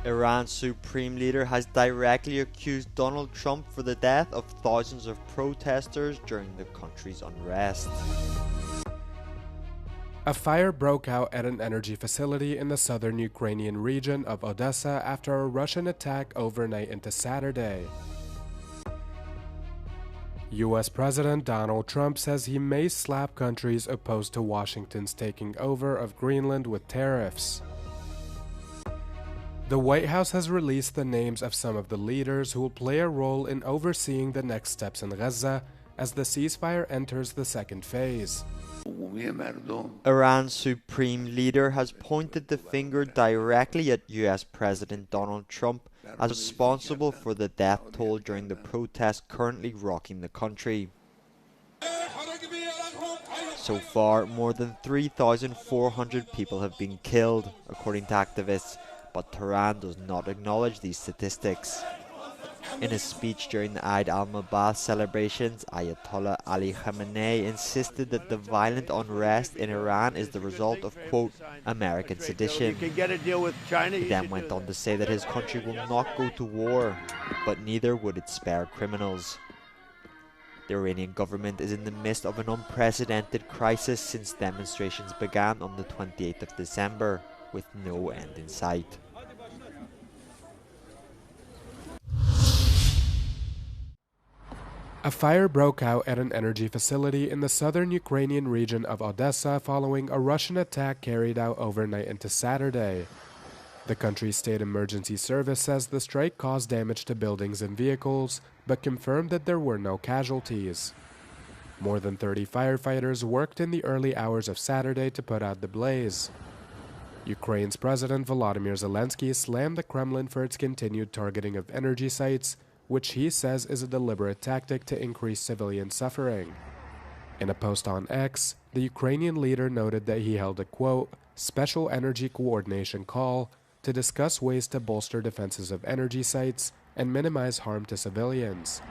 Iran's supreme leader has directly accused Donald Trump for the death of thousands of protesters during the country's unrest. A fire broke out at an energy facility in the southern Ukrainian region of Odessa after a Russian attack overnight into Saturday. U.S. President Donald Trump says he may slap countries opposed to Washington's taking over of Greenland with tariffs. The White House has released the names of some of the leaders who will play a role in overseeing the next steps in Gaza as the ceasefire enters the second phase. Iran's supreme leader has pointed the finger directly at US President Donald Trump as responsible for the death toll during the protests currently rocking the country. So far, more than 3,400 people have been killed, according to activists, but Tehran does not acknowledge these statistics. In a speech during the Eid al-Mabah celebrations, Ayatollah Ali Khamenei insisted that the violent unrest in Iran is the result of, quote, American sedition. He then went on to say that his country will not go to war, but neither would it spare criminals. The Iranian government is in the midst of an unprecedented crisis since demonstrations began on the 28th of December, with no end in sight. A fire broke out at an energy facility in the southern Ukrainian region of Odessa following a Russian attack carried out overnight into Saturday. The country's state emergency service says the strike caused damage to buildings and vehicles, but confirmed that there were no casualties. More than 30 firefighters worked in the early hours of Saturday to put out the blaze. Ukraine's President Volodymyr Zelensky slammed the Kremlin for its continued targeting of energy sites, which he says is a deliberate tactic to increase civilian suffering. In a post on X, the Ukrainian leader noted that he held a, quote, special energy coordination call to discuss ways to bolster defenses of energy sites and minimize harm to civilians.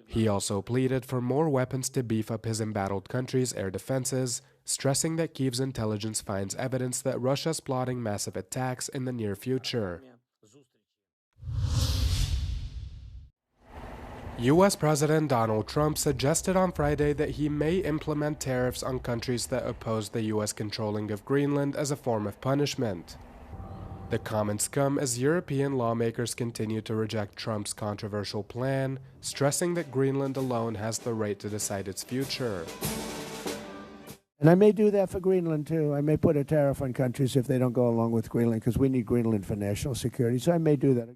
He also pleaded for more weapons to beef up his embattled country's air defenses, stressing that Kyiv's intelligence finds evidence that Russia's plotting massive attacks in the near future. U.S. President Donald Trump suggested on Friday that he may implement tariffs on countries that oppose the U.S. controlling of Greenland as a form of punishment. The comments come as European lawmakers continue to reject Trump's controversial plan, stressing that Greenland alone has the right to decide its future. And I may do that for Greenland, too. I may put a tariff on countries if they don't go along with Greenland, because we need Greenland for national security, so I may do that.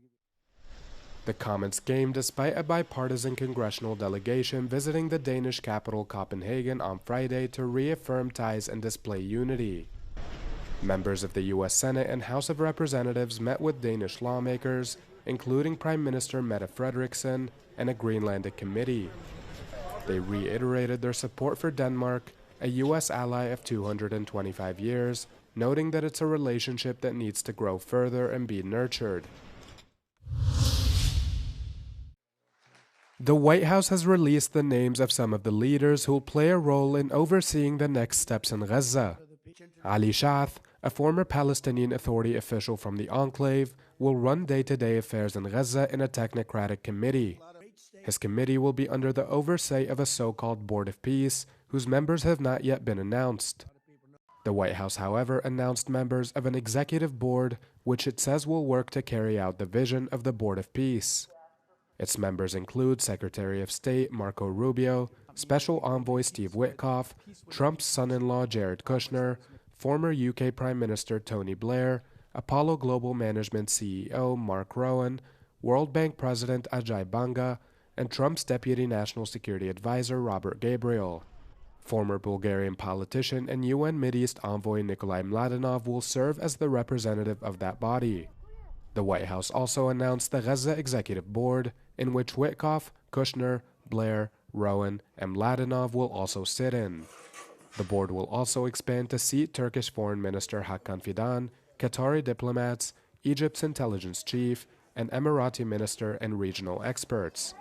The comments came despite a bipartisan congressional delegation visiting the Danish capital Copenhagen on Friday to reaffirm ties and display unity. Members of the U.S. Senate and House of Representatives met with Danish lawmakers, including Prime Minister Mette Frederiksen and a Greenlandic committee. They reiterated their support for Denmark, a U.S. ally of 225 years, noting that it's a relationship that needs to grow further and be nurtured. The White House has released the names of some of the leaders who will play a role in overseeing the next steps in Gaza. Ali Shaath, a former Palestinian Authority official from the enclave, will run day-to-day affairs in Gaza in a technocratic committee. His committee will be under the oversight of a so-called Board of Peace, whose members have not yet been announced. The White House, however, announced members of an executive board, which it says will work to carry out the vision of the Board of Peace. Its members include Secretary of State Marco Rubio, Special Envoy Steve Witkoff, Trump's son-in-law Jared Kushner, former UK Prime Minister Tony Blair, Apollo Global Management CEO Mark Rowan, World Bank President Ajay Banga, and Trump's Deputy National Security Advisor Robert Gabriel. Former Bulgarian politician and UN Mideast Envoy Nikolai Mladenov will serve as the representative of that body. The White House also announced the Gaza Executive Board, in which Witkoff, Kushner, Blair, Rowan, and Mladenov will also sit in. The board will also expand to seat Turkish Foreign Minister Hakan Fidan, Qatari diplomats, Egypt's intelligence chief, and Emirati minister and regional experts.